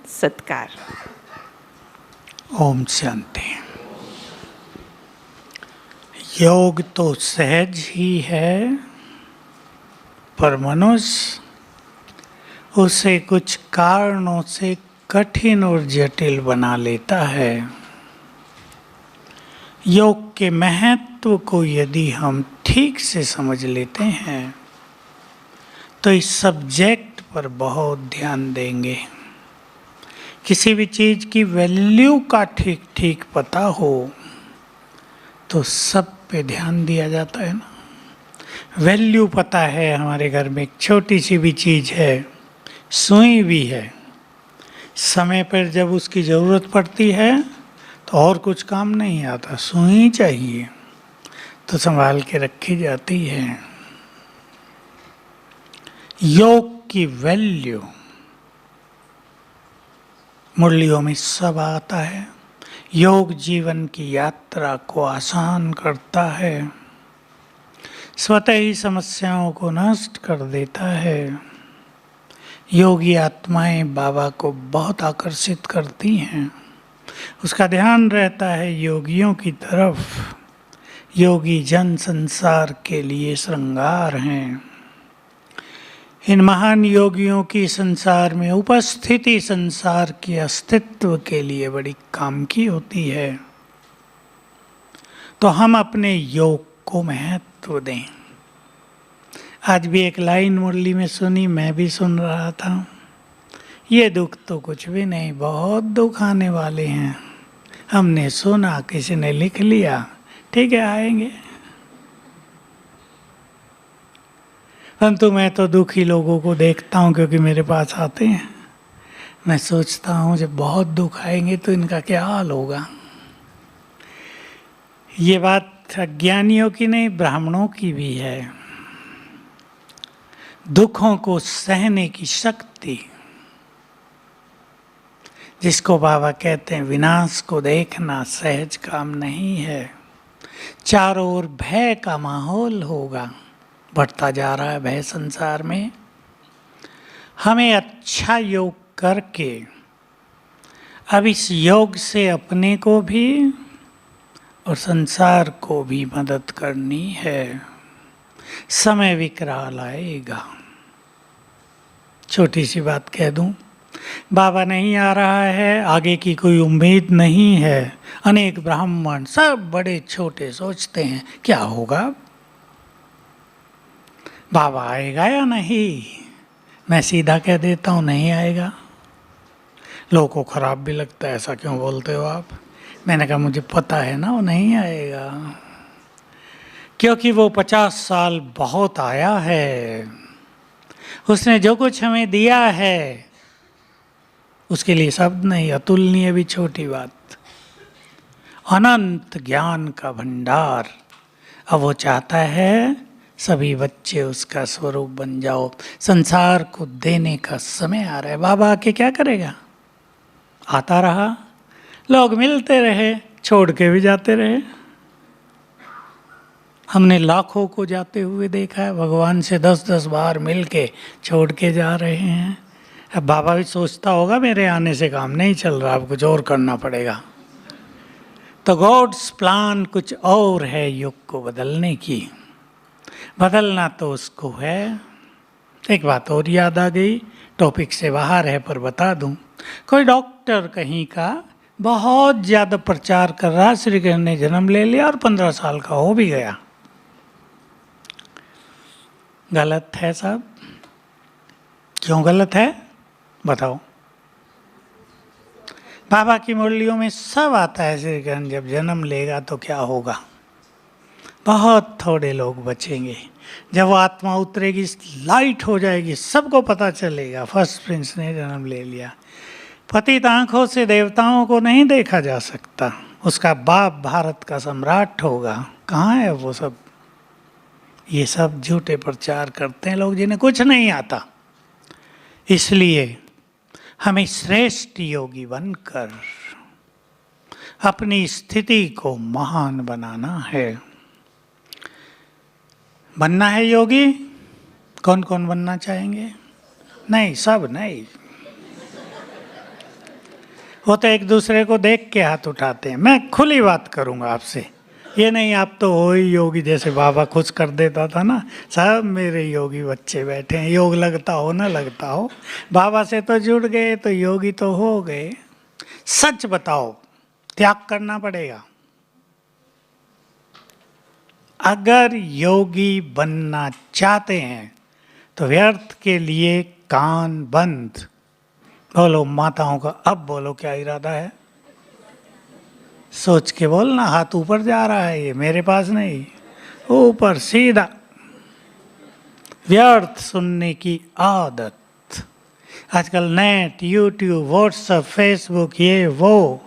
सत्कार। ओम शांति। योग तो सहज ही है, पर मनुष्य उसे कुछ कारणों से कठिन और जटिल बना लेता है। योग के महत्व को यदि हम ठीक से समझ लेते हैं तो इस सब्जेक्ट पर बहुत ध्यान देंगे। किसी भी चीज़ की वैल्यू का ठीक ठीक पता हो तो सब पे ध्यान दिया जाता है ना। वैल्यू पता है, हमारे घर में एक छोटी सी भी चीज़ है, सुई भी है, समय पर जब उसकी ज़रूरत पड़ती है तो और कुछ काम नहीं आता, सुई चाहिए तो संभाल के रखी जाती है। योग की वैल्यू मुरलियों में सब आता है। योग जीवन की यात्रा को आसान करता है, स्वतः ही समस्याओं को नष्ट कर देता है। योगी आत्माएं बाबा को बहुत आकर्षित करती हैं, उसका ध्यान रहता है योगियों की तरफ। योगी जन संसार के लिए श्रृंगार हैं। इन महान योगियों की संसार में उपस्थिति संसार के अस्तित्व के लिए बड़ी काम की होती है। तो हम अपने योग को महत्व दें। आज भी एक लाइन मुरली में सुनी, मैं भी सुन रहा था, ये दुख तो कुछ भी नहीं, बहुत दुख आने वाले हैं। हमने सुना, किसी ने लिख लिया, ठीक है आएंगे। परंतु मैं तो दुखी लोगों को देखता हूँ क्योंकि मेरे पास आते हैं। मैं सोचता हूँ जब बहुत दुख आएंगे तो इनका क्या हाल होगा। ये बात अज्ञानियों की नहीं, ब्राह्मणों की भी है। दुखों को सहने की शक्ति, जिसको बाबा कहते हैं विनाश को देखना सहज काम नहीं है। चारों ओर भय का माहौल होगा, बढ़ता जा रहा है भय संसार में। हमें अच्छा योग करके अब इस योग से अपने को भी और संसार को भी मदद करनी है। समय विकराल आएगा। छोटी सी बात कह दूं, बाबा नहीं आ रहा है, आगे की कोई उम्मीद नहीं है। अनेक ब्राह्मण सब बड़े छोटे सोचते हैं क्या होगा, बाबा आएगा या नहीं। मैं सीधा कह देता हूँ नहीं आएगा। लोगों को खराब भी लगता है, ऐसा क्यों बोलते हो आप। मैंने कहा मुझे पता है ना वो नहीं आएगा, क्योंकि वो 50 साल बहुत आया है। उसने जो कुछ हमें दिया है उसके लिए शब्द नहीं, अतुलनीय भी छोटी बात। अनंत ज्ञान का भंडार। अब वो चाहता है सभी बच्चे उसका स्वरूप बन जाओ। संसार को देने का समय आ रहा है। बाबा आके क्या करेगा, आता रहा, लोग मिलते रहे, छोड़ के भी जाते रहे। हमने लाखों को जाते हुए देखा है, भगवान से 10-10 बार मिल के छोड़ के जा रहे हैं। अब बाबा भी सोचता होगा मेरे आने से काम नहीं चल रहा, अब कुछ और करना पड़ेगा। तो गॉड्स प्लान कुछ और है युग को बदलने की। बदलना तो उसको है। एक बात और याद आ गई, टॉपिक से बाहर है पर बता दूं। कोई डॉक्टर कहीं का बहुत ज़्यादा प्रचार कर रहा, श्री कृष्ण ने जन्म ले लिया और 15 साल का हो भी गया। गलत है साहब। क्यों गलत है बताओ। बाबा की मुरलियों में सब आता है, श्री कृष्ण जब जन्म लेगा तो क्या होगा। बहुत थोड़े लोग बचेंगे। जब वो आत्मा उतरेगी, लाइट हो जाएगी, सबको पता चलेगा फर्स्ट प्रिंस ने जन्म ले लिया। पतित आंखों से देवताओं को नहीं देखा जा सकता, उसका बाप भारत का सम्राट होगा। कहाँ है वो सब। ये सब झूठे प्रचार करते हैं लोग जिन्हें कुछ नहीं आता। इसलिए हमें श्रेष्ठ योगी बनकर अपनी स्थिति को महान बनाना है। बनना है योगी। कौन कौन बनना चाहेंगे। नहीं सब नहीं, वो तो एक दूसरे को देख के हाथ उठाते हैं। मैं खुली बात करूंगा आपसे, ये नहीं आप तो हो ही योगी, जैसे बाबा खुश कर देता था ना, सब मेरे योगी बच्चे बैठे हैं, योग लगता हो ना लगता हो, बाबा से तो जुड़ गए तो योगी तो हो गए। सच बताओ, त्याग करना पड़ेगा। अगर योगी बनना चाहते हैं तो व्यर्थ के लिए कान बंद। बोलो माताओं का, अब बोलो क्या इरादा है, सोच के बोलना। हाथ ऊपर जा रहा है, ये मेरे पास नहीं, ऊपर सीधा। व्यर्थ सुनने की आदत। आजकल नेट, यूट्यूब, व्हाट्सएप, फेसबुक, ये वो,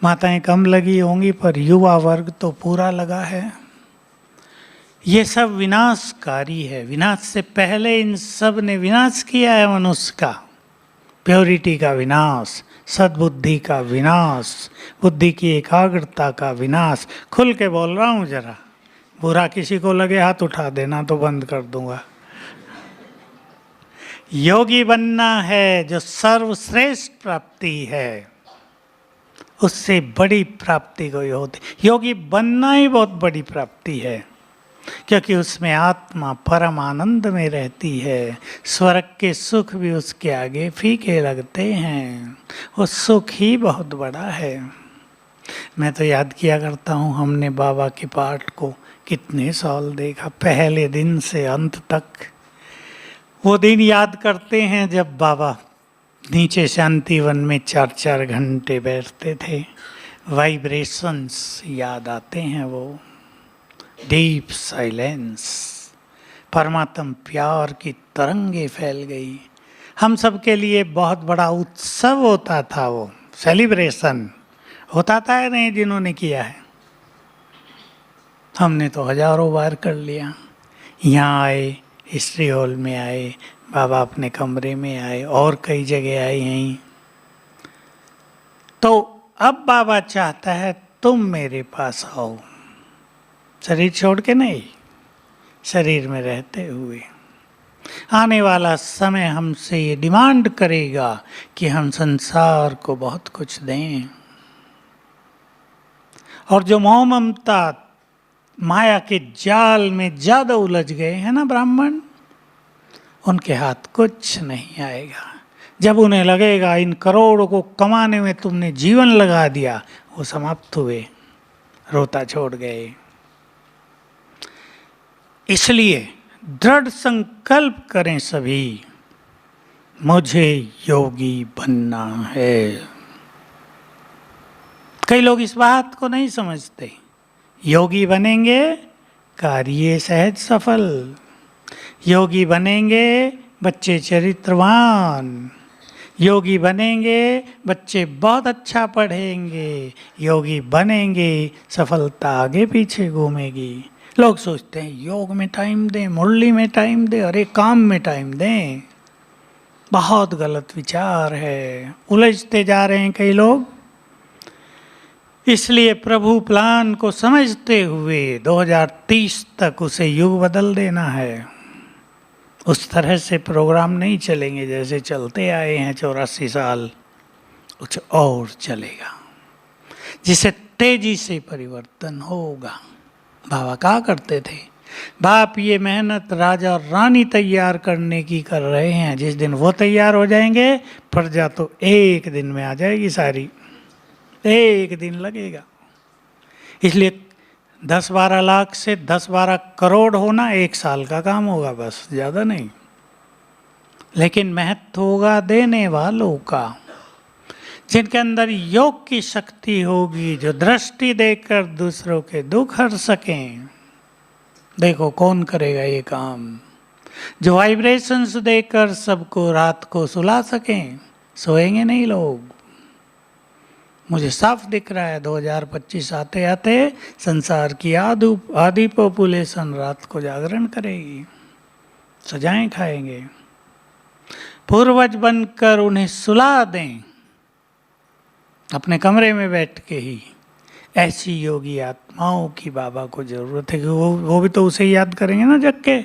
माताएं कम लगी होंगी पर युवा वर्ग तो पूरा लगा है। ये सब विनाशकारी है। विनाश से पहले इन सब ने विनाश किया है मनुष्य का। प्योरिटी का विनाश, सद्बुद्धि का विनाश, बुद्धि की एकाग्रता का विनाश। खुल के बोल रहा हूँ, जरा बुरा किसी को लगे हाथ उठा देना तो बंद कर दूंगा। योगी बनना है जो सर्वश्रेष्ठ प्राप्ति है, उससे बड़ी प्राप्ति कोई होती। योगी बनना ही बहुत बड़ी प्राप्ति है, क्योंकि उसमें आत्मा परम आनंद में रहती है। स्वर्ग के सुख भी उसके आगे फीके लगते हैं, वो सुख ही बहुत बड़ा है। मैं तो याद किया करता हूँ, हमने बाबा के पाठ को कितने साल देखा, पहले दिन से अंत तक। वो दिन याद करते हैं जब बाबा नीचे शांतिवन में 4-4 घंटे बैठते थे। वाइब्रेशंस याद आते हैं, वो डीप साइलेंस, परमात्म प्यार की तरंगे फैल गई। हम सब के लिए बहुत बड़ा उत्सव होता था, वो सेलिब्रेशन होता था या नहीं, जिन्होंने किया है। हमने तो हजारों बार कर लिया। यहाँ आए, हिस्ट्री हॉल में आए, बाबा अपने कमरे में आए, और कई जगह आए यहीं। तो अब बाबा चाहता है तुम मेरे पास आओ, शरीर छोड़ के नहीं, शरीर में रहते हुए। आने वाला समय हमसे ये डिमांड करेगा कि हम संसार को बहुत कुछ दें। और जो मोह ममता माया के जाल में ज्यादा उलझ गए हैं ना ब्राह्मण, उनके हाथ कुछ नहीं आएगा। जब उन्हें लगेगा इन करोड़ों को कमाने में तुमने जीवन लगा दिया, वो समाप्त हुए, रोता छोड़ गए। इसलिए दृढ़ संकल्प करें सभी, मुझे योगी बनना है। कई लोग इस बात को नहीं समझते। योगी बनेंगे, कार्य सहज सफल। योगी बनेंगे, बच्चे चरित्रवान। योगी बनेंगे, बच्चे बहुत अच्छा पढ़ेंगे। योगी बनेंगे, सफलता आगे पीछे घूमेगी। लोग सोचते हैं योग में टाइम दें, मुरली में टाइम दें, अरे काम में टाइम दें। बहुत गलत विचार है, उलझते जा रहे हैं कई लोग। इसलिए प्रभु प्लान को समझते हुए 2030 तक उसे युग बदल देना है। उस तरह से प्रोग्राम नहीं चलेंगे जैसे चलते आए हैं 84 साल, कुछ और चलेगा जिससे तेजी से परिवर्तन होगा। बाबा क्या करते थे, बाप ये मेहनत राजा और रानी तैयार करने की कर रहे हैं। जिस दिन वो तैयार हो जाएंगे, प्रजा तो एक दिन में आ जाएगी सारी, एक दिन लगेगा। इसलिए 10-12 लाख से 10-12 करोड़ होना 1 साल का काम होगा, बस, ज़्यादा नहीं। लेकिन महत्व होगा देने वालों का, जिनके अंदर योग की शक्ति होगी, जो दृष्टि देकर दूसरों के दुख हर सकें। देखो कौन करेगा ये काम, जो वाइब्रेशंस देकर सबको रात को सुला सकें। सोएंगे नहीं लोग, मुझे साफ दिख रहा है 2025 आते आते संसार की आधी पॉपुलेशन रात को जागरण करेगी, सजाएं खाएंगे। पूर्वज बनकर उन्हें सुला दें अपने कमरे में बैठ के ही। ऐसी योगी आत्माओं की बाबा को जरूरत है कि वो भी तो उसे याद करेंगे ना जग के,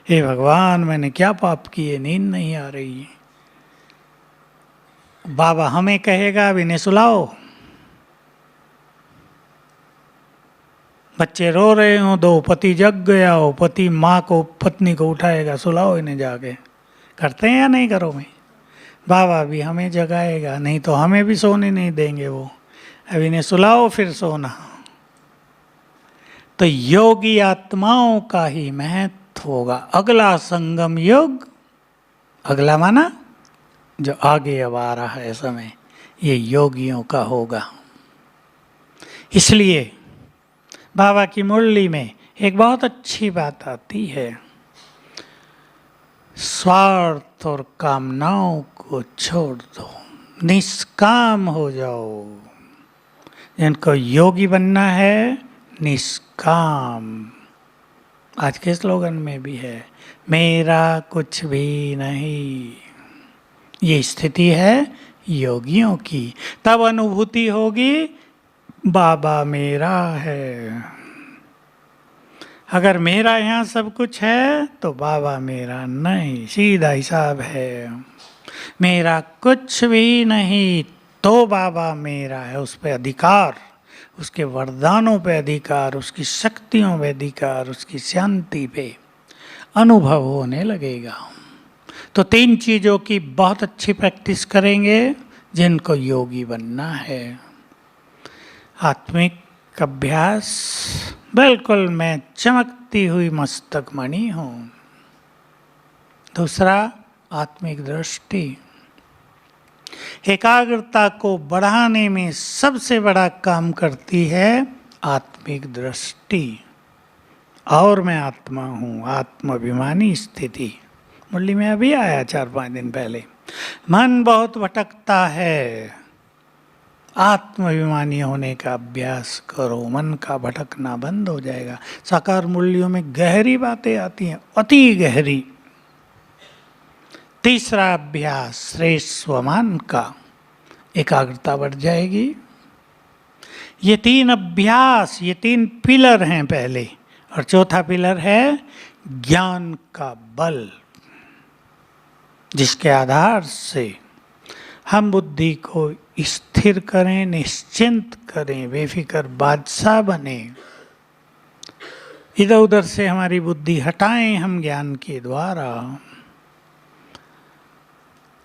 हे भगवान मैंने क्या पाप किए, नींद नहीं आ रही है। बाबा हमें कहेगा अब इन्हें सुलाओ, बच्चे रो रहे हो, दो पति जग गया हो, पति माँ को पत्नी को उठाएगा, सुलाओ इन्हें जाके। करते हैं या नहीं घरों में? बाबा भी हमें जगाएगा, नहीं तो हमें भी सोने नहीं देंगे वो। अब इन्हें सुलाओ फिर सोना। तो योगी आत्माओं का ही महत्व होगा। अगला संगम युग, अगला माना जो आगे अब आ रहा है समय, ये योगियों का होगा। इसलिए बाबा की मुरली में एक बहुत अच्छी बात आती है, स्वार्थ और कामनाओं को छोड़ दो, निष्काम हो जाओ। जिनको योगी बनना है, निष्काम। आज के स्लोगन में भी है, मेरा कुछ भी नहीं। ये स्थिति है योगियों की। तब अनुभूति होगी बाबा मेरा है। अगर मेरा यहाँ सब कुछ है तो बाबा मेरा नहीं, सीधा हिसाब है। मेरा कुछ भी नहीं तो बाबा मेरा है। उस पे अधिकार, उसके वरदानों पे अधिकार, उसकी शक्तियों पे अधिकार, उसकी शांति पे अनुभव होने लगेगा। तो 3 चीज़ों की बहुत अच्छी प्रैक्टिस करेंगे जिनको योगी बनना है। आत्मिक अभ्यास, बिल्कुल मैं चमकती हुई मस्तक मणि हूँ। दूसरा, आत्मिक दृष्टि। एकाग्रता को बढ़ाने में सबसे बड़ा काम करती है आत्मिक दृष्टि। और मैं आत्मा हूँ, आत्माभिमानी स्थिति। मुरली में अभी आया 4-5 दिन पहले। मन बहुत भटकता है, आत्माभिमानी होने का अभ्यास करो, मन का भटकना बंद हो जाएगा। साकार मुरलियों में गहरी बातें आती हैं, अति गहरी। तीसरा अभ्यास, श्रेष्ठ स्वमान का, एकाग्रता बढ़ जाएगी। ये 3 अभ्यास, ये 3 पिलर हैं पहले। और चौथा पिलर है ज्ञान का बल, जिसके आधार से हम बुद्धि को स्थिर करें, निश्चिंत करें, बेफिक्र बादशाह बने। इधर उधर से हमारी बुद्धि हटाएं हम ज्ञान के द्वारा।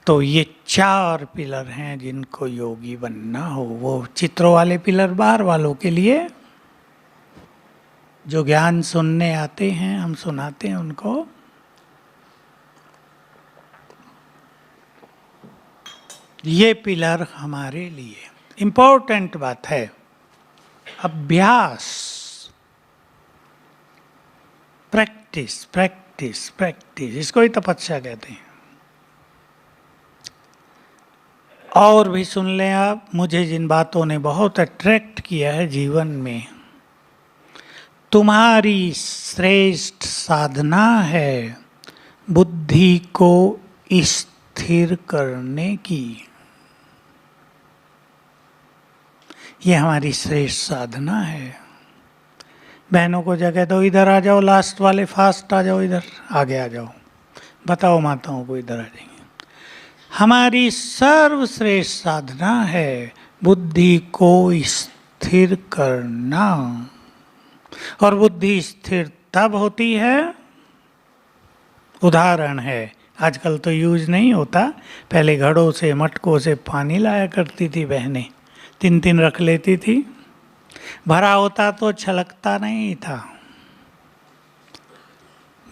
तो ये 4 पिलर हैं जिनको योगी बनना हो। वो चित्रों वाले पिलर बाहर वालों के लिए, जो ज्ञान सुनने आते हैं, हम सुनाते हैं उनको। ये पिलर हमारे लिए इम्पोर्टेंट बात है। अभ्यास, प्रैक्टिस प्रैक्टिस प्रैक्टिस, इसको ही तपस्या कहते हैं। और भी सुन लें आप, मुझे जिन बातों ने बहुत अट्रैक्ट किया है जीवन में, तुम्हारी श्रेष्ठ साधना है बुद्धि को स्थिर करने की। ये हमारी श्रेष्ठ साधना है। बहनों को जगह दो, इधर आ जाओ, लास्ट वाले फास्ट आ जाओ, इधर आगे आ जाओ। बताओ माताओं को इधर आ जाएंगे। हमारी सर्वश्रेष्ठ साधना है बुद्धि को स्थिर करना। और बुद्धि स्थिर तब होती है, उदाहरण है, आजकल तो यूज नहीं होता, पहले घड़ों से मटकों से पानी लाया करती थी बहनें, 3-3 रख लेती थी। भरा होता तो छलकता नहीं था।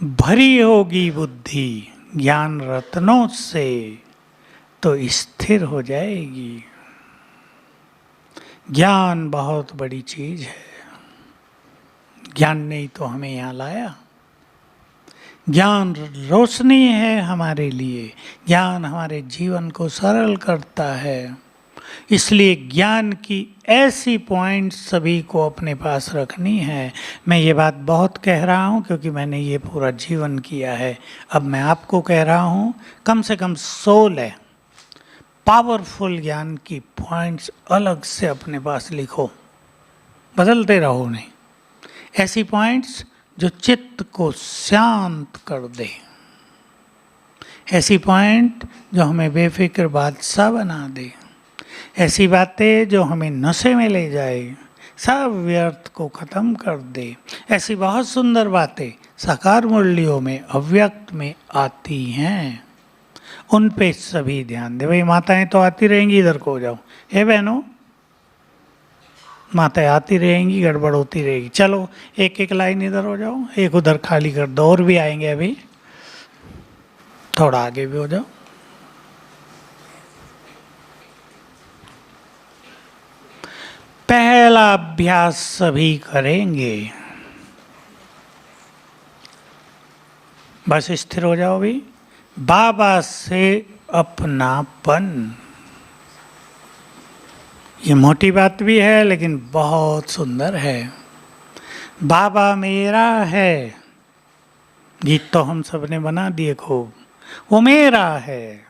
भरी होगी बुद्धि ज्ञान रत्नों से तो स्थिर हो जाएगी। ज्ञान बहुत बड़ी चीज है। ज्ञान ने ही तो हमें यहाँ लाया। ज्ञान रोशनी है हमारे लिए, ज्ञान हमारे जीवन को सरल करता है। इसलिए ज्ञान की ऐसी पॉइंट सभी को अपने पास रखनी है। मैं ये बात बहुत कह रहा हूँ क्योंकि मैंने ये पूरा जीवन किया है। अब मैं आपको कह रहा हूँ, कम से कम 16 पावरफुल ज्ञान की पॉइंट्स अलग से अपने पास लिखो, बदलते रहो नहीं। ऐसी पॉइंट्स जो चित्त को शांत कर दे, ऐसी पॉइंट जो हमें बेफिक्र बादशाह बना दे, ऐसी बातें जो हमें नशे में ले जाए, सब व्यर्थ को ख़त्म कर दे। ऐसी बहुत सुंदर बातें साकार मुरलियों में अव्यक्त में आती हैं, उन पे सभी ध्यान दे। भाई माताएं तो आती रहेंगी, इधर को हो जाओ। हे बहनों, माताएं आती रहेंगी, गड़बड़ होती रहेगी। चलो एक एक लाइन इधर हो जाओ, एक उधर खाली कर दो, और भी आएंगे अभी, थोड़ा आगे भी हो जाओ। पहला अभ्यास सभी करेंगे, बस स्थिर हो जाओ भी। बाबा से अपनापन, ये मोटी बात भी है लेकिन बहुत सुंदर है। बाबा मेरा है, गीत तो हम सब ने बना दिए खूब, वो मेरा है।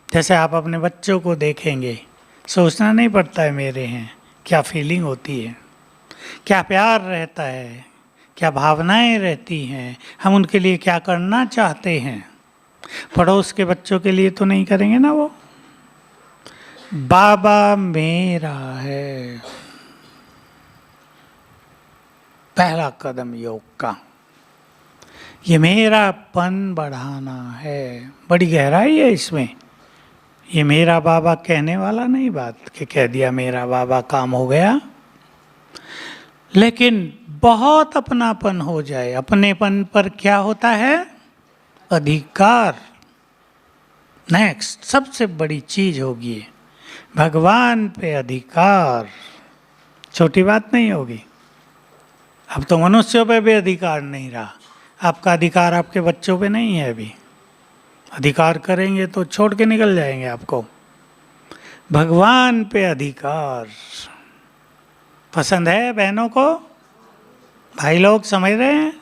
जैसे आप अपने बच्चों को देखेंगे, सोचना नहीं पड़ता है मेरे हैं, क्या फीलिंग होती है, क्या प्यार रहता है, क्या भावनाएं रहती हैं, हम उनके लिए क्या करना चाहते हैं। पड़ोस के बच्चों के लिए तो नहीं करेंगे ना वो। बाबा मेरा है, पहला कदम योग का। ये मेरापन बढ़ाना है, बड़ी गहराई है इसमें। ये मेरा बाबा कहने वाला नहीं बात कि कह दिया मेरा बाबा काम हो गया, लेकिन बहुत अपनापन हो जाए। अपनेपन पर क्या होता है? अधिकार। नेक्स्ट सबसे बड़ी चीज होगी भगवान पे अधिकार। छोटी बात नहीं होगी। अब तो मनुष्यों पे भी अधिकार नहीं रहा। आपका अधिकार आपके बच्चों पे नहीं है अभी। अधिकार करेंगे तो छोड़ के निकल जाएंगे आपको। भगवान पे अधिकार पसंद है बहनों को? भाई लोग समझ रहे हैं?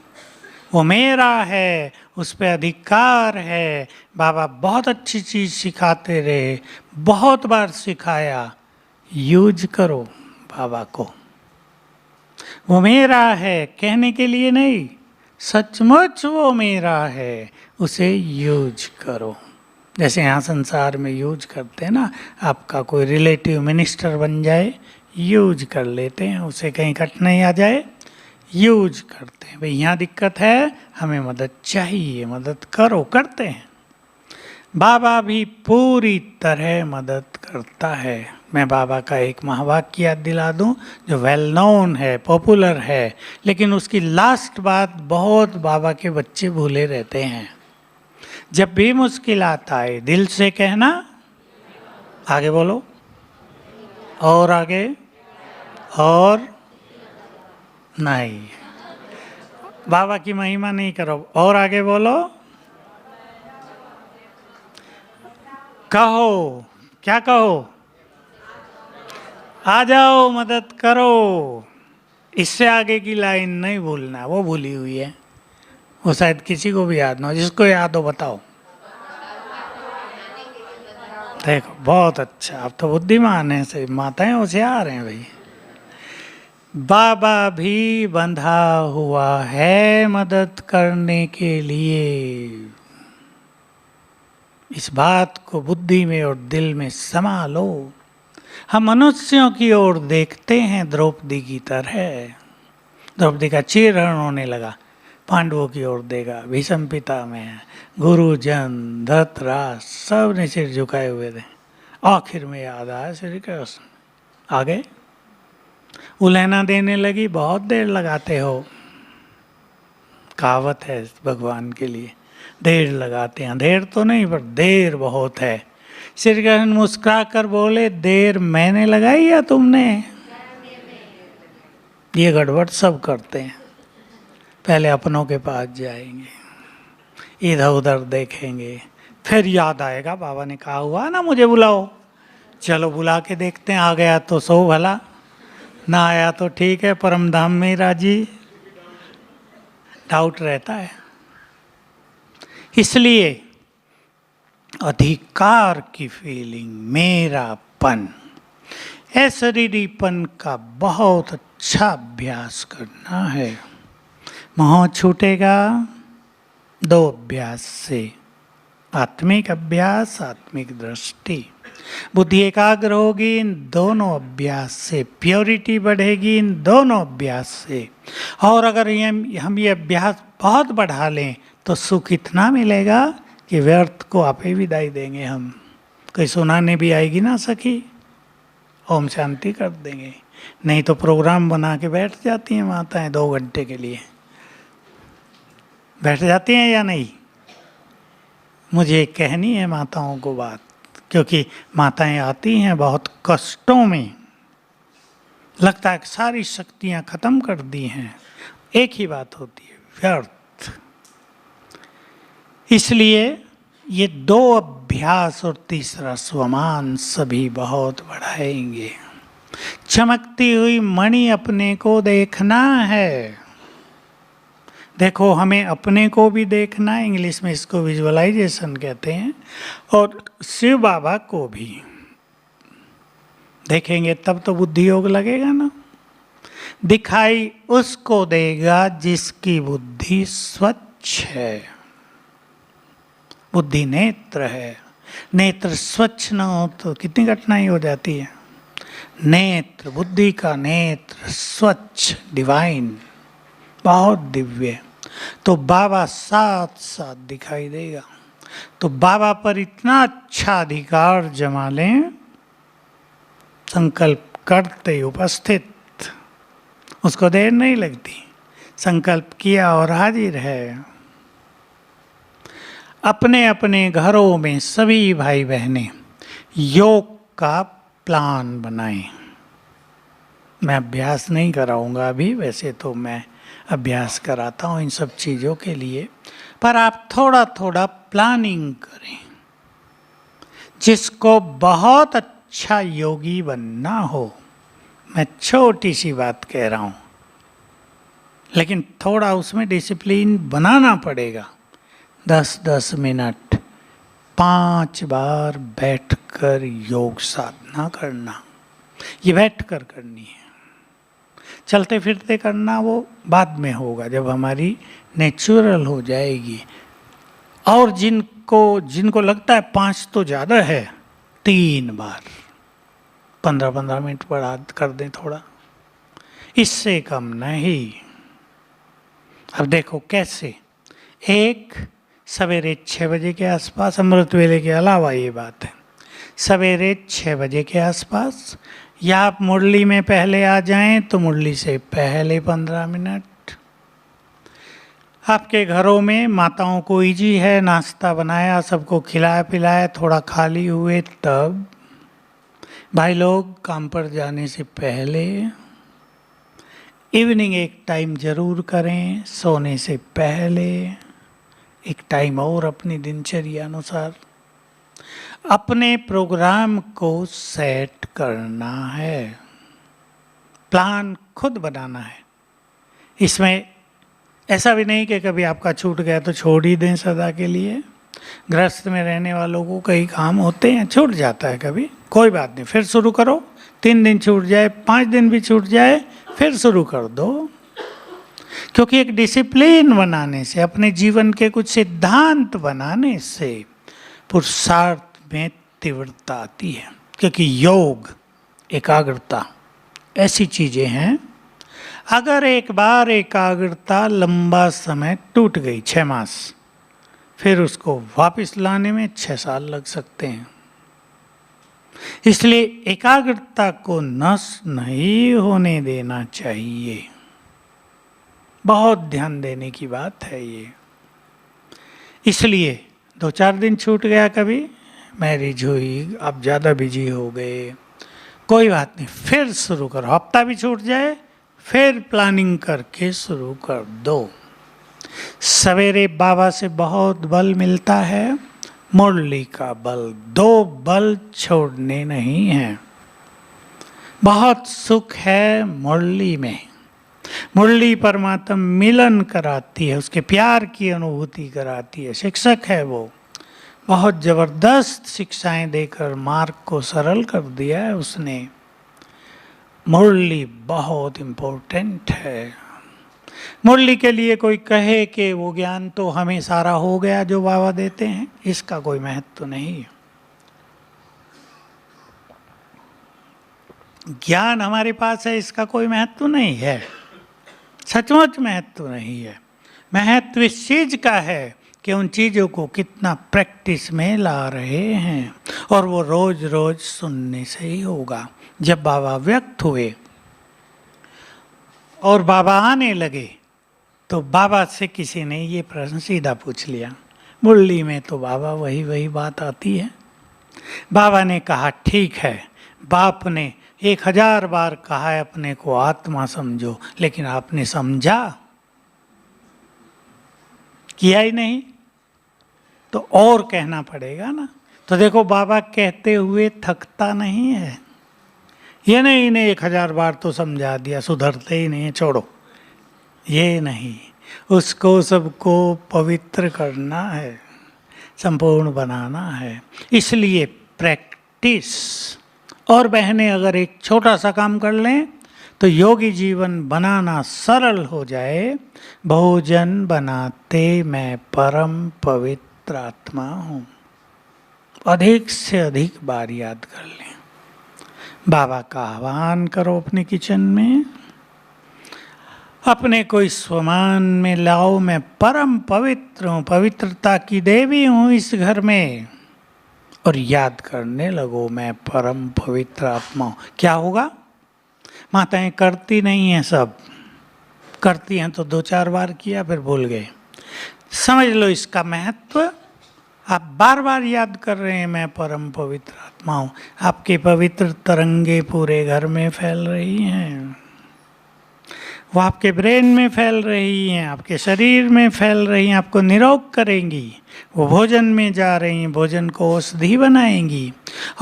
वो मेरा है, उस पे अधिकार है। बाबा बहुत अच्छी चीज सिखाते रहे, बहुत बार सिखाया, यूज करो बाबा को। वो मेरा है कहने के लिए नहीं, सचमुच वो मेरा है, उसे यूज करो। जैसे यहाँ संसार में यूज करते हैं ना, आपका कोई रिलेटिव मिनिस्टर बन जाए, यूज कर लेते हैं, उसे कहीं कट नहीं आ जाए, यूज करते हैं। भाई यहाँ दिक्कत है, हमें मदद चाहिए, मदद करो, करते हैं। बाबा भी पूरी तरह मदद करता है। मैं बाबा का एक महावाक्य याद दिला दूं जो वेल नोन है, पॉपुलर है, लेकिन उसकी लास्ट बात बहुत बाबा के बच्चे भूले रहते हैं। जब भी मुश्किलात आए, दिल से कहना, आगे बोलो, और आगे, और नहीं, बाबा की महिमा नहीं करो, और आगे बोलो, कहो, क्या कहो? आ जाओ, मदद करो। इससे आगे की लाइन नहीं भूलना, वो भूली हुई है, वो शायद किसी को भी याद ना हो। जिसको याद हो बताओ। देखो बहुत अच्छा, आप तो बुद्धिमान हैं, से माताएं होशियार हैं भाई। बाबा भी बंधा हुआ है मदद करने के लिए। इस बात को बुद्धि में और दिल में समा लो। हम मनुष्यों की ओर देखते हैं द्रौपदी की तरह। द्रौपदी का चीरहरण होने लगा, पांडवों की ओर देखा, भीष्म पितामह, गुरुजन, धृतराष्ट्र, सब ने सिर झुकाए हुए थे। आखिर में याद आया श्री कृष्ण, आगे उलहना देने लगी, बहुत देर लगाते हो। कहावत है भगवान के लिए, देर लगाते हैं, देर तो नहीं पर देर बहुत है। श्री कृष्ण मुस्कुरा कर बोले, देर मैंने लगाई या तुमने? ये गड़बड़ सब करते हैं। पहले अपनों के पास जाएंगे, इधर उधर देखेंगे, फिर याद आएगा बाबा ने कहा हुआ ना मुझे बुलाओ, चलो बुला के देखते हैं। आ गया तो सो भला, ना आया तो ठीक है, परम धाम में राजी। डाउट रहता है। इसलिए अधिकार की फीलिंग, मेरापन, ऐश्वर्यपन का बहुत अच्छा अभ्यास करना है। मोह छूटेगा 2 अभ्यास से। आत्मिक अभ्यास, आत्मिक दृष्टि। बुद्धि एकाग्र होगी इन दोनों अभ्यास से, प्योरिटी बढ़ेगी इन दोनों अभ्यास से। और अगर हम ये अभ्यास बहुत बढ़ा लें तो सुख इतना मिलेगा कि व्यर्थ को आपे विदाई देंगे हम। कोई सुनाने भी आएगी ना सखी, ओम शांति कर देंगे। नहीं तो प्रोग्राम बना के बैठ जाती हैं माताएं 2 घंटे के लिए। बैठ जाती हैं या नहीं? मुझे कहनी है माताओं को बात, क्योंकि माताएं आती हैं बहुत कष्टों में, लगता है कि सारी शक्तियां खत्म कर दी हैं। एक ही बात होती है, व्यर्थ। इसलिए ये 2 अभ्यास और तीसरा स्वमान सभी बहुत बढ़ाएंगे। चमकती हुई मणि अपने को देखना है। देखो, हमें अपने को भी देखना है, इंग्लिश में इसको विजुअलाइजेशन कहते हैं, और शिव बाबा को भी देखेंगे तब तो बुद्धि योग लगेगा ना। दिखाई उसको देगा जिसकी बुद्धि स्वच्छ है। बुद्धि नेत्र है, नेत्र स्वच्छ ना हो तो कितनी कठिनाई हो जाती है। नेत्र, बुद्धि का नेत्र स्वच्छ, डिवाइन, बहुत दिव्य, तो बाबा साथ साथ दिखाई देगा। तो बाबा पर इतना अच्छा अधिकार जमा लें, संकल्प करते उपस्थित, उसको देर नहीं लगती, संकल्प किया और हाजिर है। अपने अपने घरों में सभी भाई बहनें योग का प्लान बनाएं। मैं अभ्यास नहीं कराऊंगा अभी, वैसे तो मैं अभ्यास कराता हूँ इन सब चीज़ों के लिए, पर आप थोड़ा थोड़ा प्लानिंग करें। जिसको बहुत अच्छा योगी बनना हो, मैं छोटी सी बात कह रहा हूँ, लेकिन थोड़ा उसमें डिसिप्लिन बनाना पड़ेगा। 10-10 मिनट 5 बार बैठकर योग साधना करना, ये बैठकर करनी है। चलते फिरते करना वो बाद में होगा, जब हमारी नेचुरल हो जाएगी। और जिनको लगता है 5 तो ज़्यादा है, 3 बार 15-15 मिनट बढ़ा कर दें थोड़ा, इससे कम नहीं। अब देखो कैसे, एक सवेरे 6 बजे के आसपास, अमृत वेले के अलावा ये बात है, सवेरे 6 बजे के आसपास, या आप मुरली में पहले आ जाएं तो मुरली से पहले 15 मिनट। आपके घरों में माताओं को इजी है, नाश्ता बनाया, सबको खिलाया पिलाया, थोड़ा खाली हुए, तब भाई लोग काम पर जाने से पहले इवनिंग एक टाइम जरूर करें, सोने से पहले एक टाइम और अपनी दिनचर्या अनुसार अपने प्रोग्राम को सेट करना है। प्लान खुद बनाना है। इसमें ऐसा भी नहीं कि कभी आपका छूट गया तो छोड़ ही दें सदा के लिए। गृहस्थ में रहने वालों को कई काम होते हैं, छूट जाता है कभी, कोई बात नहीं, फिर शुरू करो। 3 दिन छूट जाए, 5 दिन भी छूट जाए, फिर शुरू कर दो। क्योंकि एक डिसिप्लिन बनाने से, अपने जीवन के कुछ सिद्धांत बनाने से पुरुषार्थ में तीव्रता आती है। क्योंकि योग, एकाग्रता ऐसी चीजें हैं, अगर एक बार एकाग्रता लंबा समय टूट गई, 6 मास, फिर उसको वापस लाने में 6 साल लग सकते हैं। इसलिए एकाग्रता को नष्ट नहीं होने देना चाहिए। बहुत ध्यान देने की बात है ये। इसलिए 2-4 दिन छूट गया, कभी मैरिज हुई, आप ज़्यादा बिजी हो गए, कोई बात नहीं, फिर शुरू करो। हफ्ता भी छूट जाए, फिर प्लानिंग करके शुरू कर दो। सवेरे बाबा से बहुत बल मिलता है, मुरली का बल, 2 बल छोड़ने नहीं हैं। बहुत सुख है मुरली में। मुरली परमात्मा मिलन कराती है, उसके प्यार की अनुभूति कराती है। शिक्षक है वो, बहुत जबरदस्त शिक्षाएं देकर मार्ग को सरल कर दिया है उसने। मुरली बहुत इम्पोर्टेंट है। मुरली के लिए कोई कहे कि वो ज्ञान तो हमें सारा हो गया जो बाबा देते हैं, इसका कोई महत्व नहीं है। ज्ञान हमारे पास है, इसका कोई महत्व नहीं है, सचमुच महत्व नहीं है। महत्व इस चीज का है कि उन चीजों को कितना प्रैक्टिस में ला रहे हैं, और वो रोज रोज सुनने से ही होगा। जब बाबा व्यक्त हुए और बाबा आने लगे तो बाबा से किसी ने ये प्रश्न सीधा पूछ लिया, मुरली में तो बाबा वही वही बात आती है। बाबा ने कहा ठीक है, बाप ने 1000 बार कहा है अपने को आत्मा समझो, लेकिन आपने समझा? किया ही नहीं, तो और कहना पड़ेगा ना। तो देखो बाबा कहते हुए थकता नहीं है। ये नहीं इन्हें 1000 बार तो समझा दिया, सुधरते ही नहीं, छोड़ो, ये नहीं। उसको सबको पवित्र करना है, संपूर्ण बनाना है। इसलिए प्रैक्टिस। और बहनें अगर एक छोटा सा काम कर लें तो योगी जीवन बनाना सरल हो जाए। भोजन बनाते मैं परम पवित्र आत्मा हूँ, अधिक से अधिक बार याद कर लें। बाबा का आह्वान करो अपने किचन में, अपने को इस स्वमान में लाओ, मैं परम पवित्र हूँ, पवित्रता की देवी हूँ इस घर में, और याद करने लगो मैं परम पवित्र आत्मा हूँ। क्या होगा? माताएं करती नहीं हैं, सब करती हैं तो 2-4 बार किया फिर भूल गए। समझ लो इसका महत्व। आप बार बार याद कर रहे हैं मैं परम पवित्र आत्मा हूँ, आपके पवित्र तरंगे पूरे घर में फैल रही हैं, वो आपके ब्रेन में फैल रही हैं, आपके शरीर में फैल रही हैं, आपको निरोग करेंगी। वो भोजन में जा रही हैं, भोजन को औषधि बनाएंगी।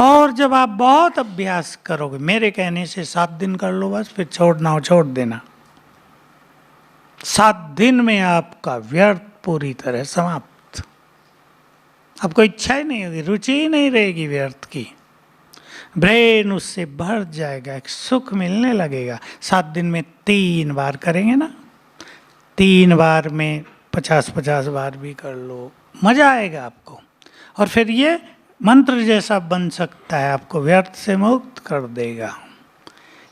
और जब आप बहुत अभ्यास करोगे, मेरे कहने से 7 दिन कर लो बस, फिर छोड़ना हो छोड़ देना। 7 दिन में आपका व्यर्थ पूरी तरह समाप्त। आपको इच्छा ही नहीं होगी, रुचि ही नहीं रहेगी व्यर्थ की। ब्रेन उससे भर जाएगा, एक सुख मिलने लगेगा। 7 दिन में 3 बार करेंगे ना, 3 बार में 50-50 बार भी कर लो, मजा आएगा आपको। और फिर ये मंत्र जैसा बन सकता है, आपको व्यर्थ से मुक्त कर देगा।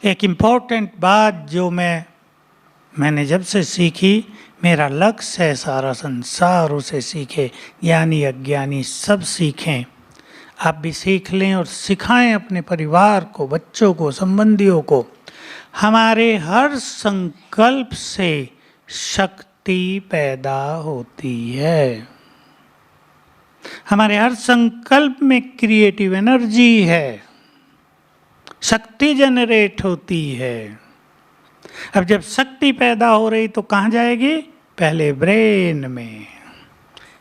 एक इम्पोर्टेंट बात जो मैंने जब से सीखी, मेरा लक्ष्य है सारा संसार उसे सीखे, ज्ञानी अज्ञानी सब सीखें। आप भी सीख लें और सिखाएं अपने परिवार को, बच्चों को, संबंधियों को। हमारे हर संकल्प से शक्ति पैदा होती है, हमारे हर संकल्प में क्रिएटिव एनर्जी है, शक्ति जनरेट होती है। अब जब शक्ति पैदा हो रही तो कहाँ जाएगी? पहले ब्रेन में,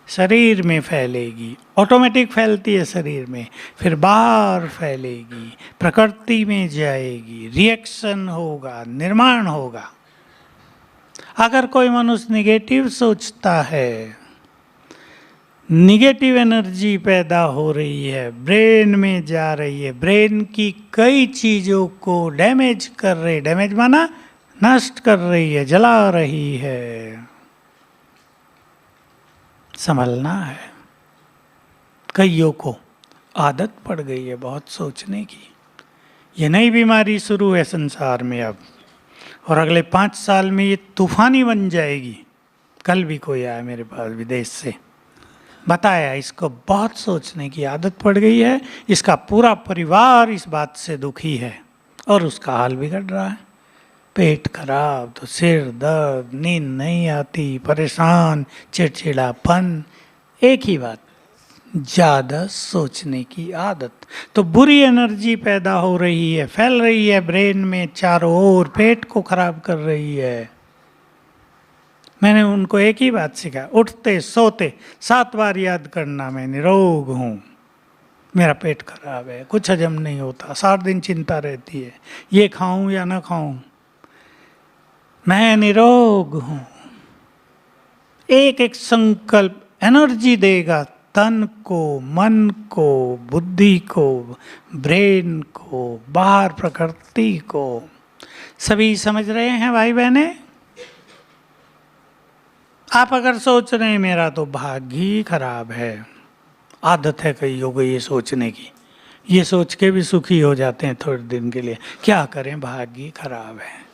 शरीर में फैलेगी, ऑटोमेटिक फैलती है शरीर में, फिर बाहर फैलेगी, प्रकृति में जाएगी, रिएक्शन होगा, निर्माण होगा। अगर कोई मनुष्य निगेटिव सोचता है, निगेटिव एनर्जी पैदा हो रही है, ब्रेन में जा रही है, ब्रेन की कई चीज़ों को डैमेज कर रही, डैमेज माना नष्ट कर रही है, जला रही है। संभलना है। कईयों को आदत पड़ गई है बहुत सोचने की। ये नई बीमारी शुरू है संसार में अब, और अगले 5 साल में ये तूफानी बन जाएगी। कल भी कोई आया मेरे पास विदेश से, बताया इसको बहुत सोचने की आदत पड़ गई है, इसका पूरा परिवार इस बात से दुखी है और उसका हाल बिगड़ रहा है। पेट खराब तो सिर दर्द, नींद नहीं आती, परेशान, चिड़चिड़ापन, एक ही बात, ज़्यादा सोचने की आदत। तो बुरी एनर्जी पैदा हो रही है, फैल रही है ब्रेन में चारों ओर, पेट को खराब कर रही है। मैंने उनको एक ही बात सिखाया, उठते सोते 7 बार याद करना, मैं निरोग हूँ, मेरा पेट खराब है, कुछ हजम नहीं होता, 7 दिन चिंता रहती है, ये खाऊं या ना खाऊं, मैं निरोग हूँ। एक एक संकल्प एनर्जी देगा तन को, मन को, बुद्धि को, ब्रेन को, बाहर प्रकृति को। सभी समझ रहे हैं भाई बहने? आप अगर सोच रहे हैं मेरा तो भाग्य ही खराब है, आदत है कई लोगों को ये सोचने की, ये सोच के भी सुखी हो जाते हैं थोड़े दिन के लिए, क्या करें भाग्य ही खराब है।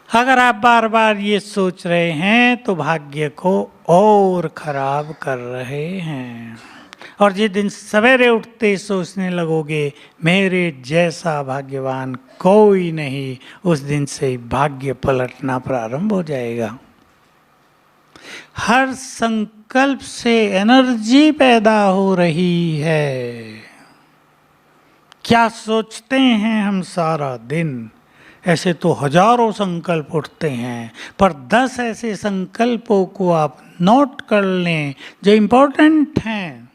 अगर आप बार बार ये सोच रहे हैं तो भाग्य को और खराब कर रहे हैं। और जिस दिन सवेरे उठते सोचने लगोगे मेरे जैसा भाग्यवान कोई नहीं, उस दिन से ही भाग्य पलटना प्रारंभ हो जाएगा। हर संकल्प से एनर्जी पैदा हो रही है। क्या सोचते हैं हम सारा दिन? ऐसे तो हजारों संकल्प उठते हैं, पर 10 ऐसे संकल्पों को आप नोट कर लें जो इम्पोर्टेंट हैं,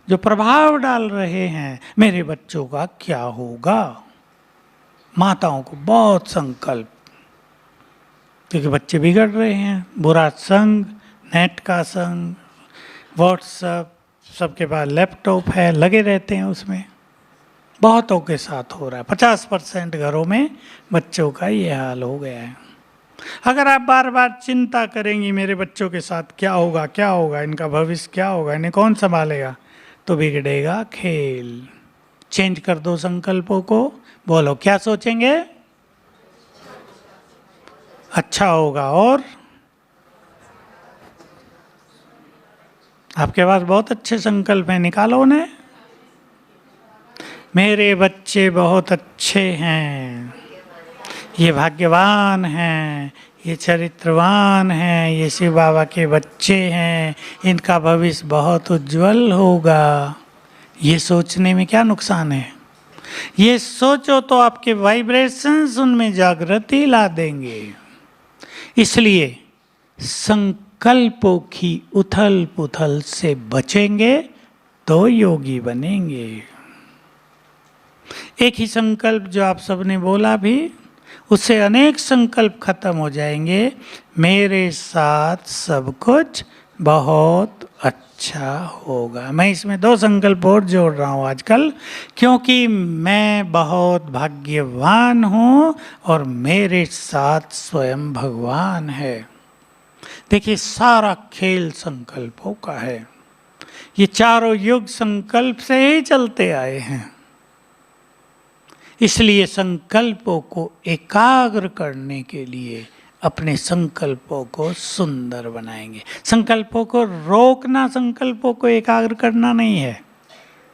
जो प्रभाव डाल रहे हैं। मेरे बच्चों का क्या होगा? माताओं को बहुत संकल्प, क्योंकि बच्चे बिगड़ रहे हैं। बुरा संग, नेट का संग, व्हाट्सएप, सबके पास लैपटॉप है, लगे रहते हैं उसमें। बहुतों के साथ हो रहा है, 50% घरों में बच्चों का ये हाल हो गया है। अगर आप बार बार चिंता करेंगी मेरे बच्चों के साथ क्या होगा, क्या होगा, इनका भविष्य क्या होगा, इन्हें कौन संभालेगा, तो बिगड़ेगा खेल। चेंज कर दो संकल्पों को, बोलो क्या सोचेंगे? अच्छा होगा। और आपके पास बहुत अच्छे संकल्प हैं, निकालो उन्हें। मेरे बच्चे बहुत अच्छे हैं, ये भाग्यवान हैं, ये चरित्रवान हैं, ये शिव बाबा के बच्चे हैं, इनका भविष्य बहुत उज्जवल होगा। ये सोचने में क्या नुकसान है? ये सोचो तो आपके वाइब्रेशंस उनमें जागृति ला देंगे। इसलिए संकल्पों की उथल पुथल से बचेंगे तो योगी बनेंगे। एक ही संकल्प जो आप सबने बोला भी, उससे अनेक संकल्प खत्म हो जाएंगे। मेरे साथ सब कुछ बहुत अच्छा होगा। मैं इसमें 2 संकल्प और जोड़ रहा हूँ आजकल, क्योंकि मैं बहुत भाग्यवान हूँ और मेरे साथ स्वयं भगवान है। देखिए, सारा खेल संकल्पों का है। ये चारों युग संकल्प से ही चलते आए हैं। इसलिए संकल्पों को एकाग्र करने के लिए अपने संकल्पों को सुंदर बनाएंगे। संकल्पों को रोकना, संकल्पों को एकाग्र करना नहीं है।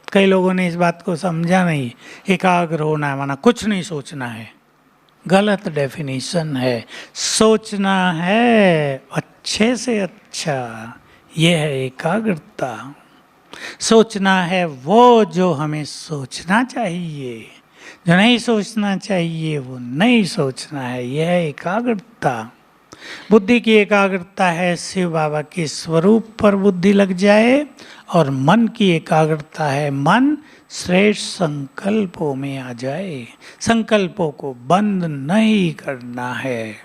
कई लोगों ने इस बात को समझा नहीं। एकाग्र होना है माना कुछ नहीं सोचना है, गलत डेफिनेशन है। सोचना है अच्छे से अच्छा, यह है एकाग्रता। सोचना है वो जो हमें सोचना चाहिए, जो नहीं सोचना चाहिए वो नहीं सोचना है, यह है एकाग्रता। बुद्धि की एकाग्रता है शिव बाबा के स्वरूप पर बुद्धि लग जाए, और मन की एकाग्रता है मन श्रेष्ठ संकल्पों में आ जाए। संकल्पों को बंद नहीं करना है।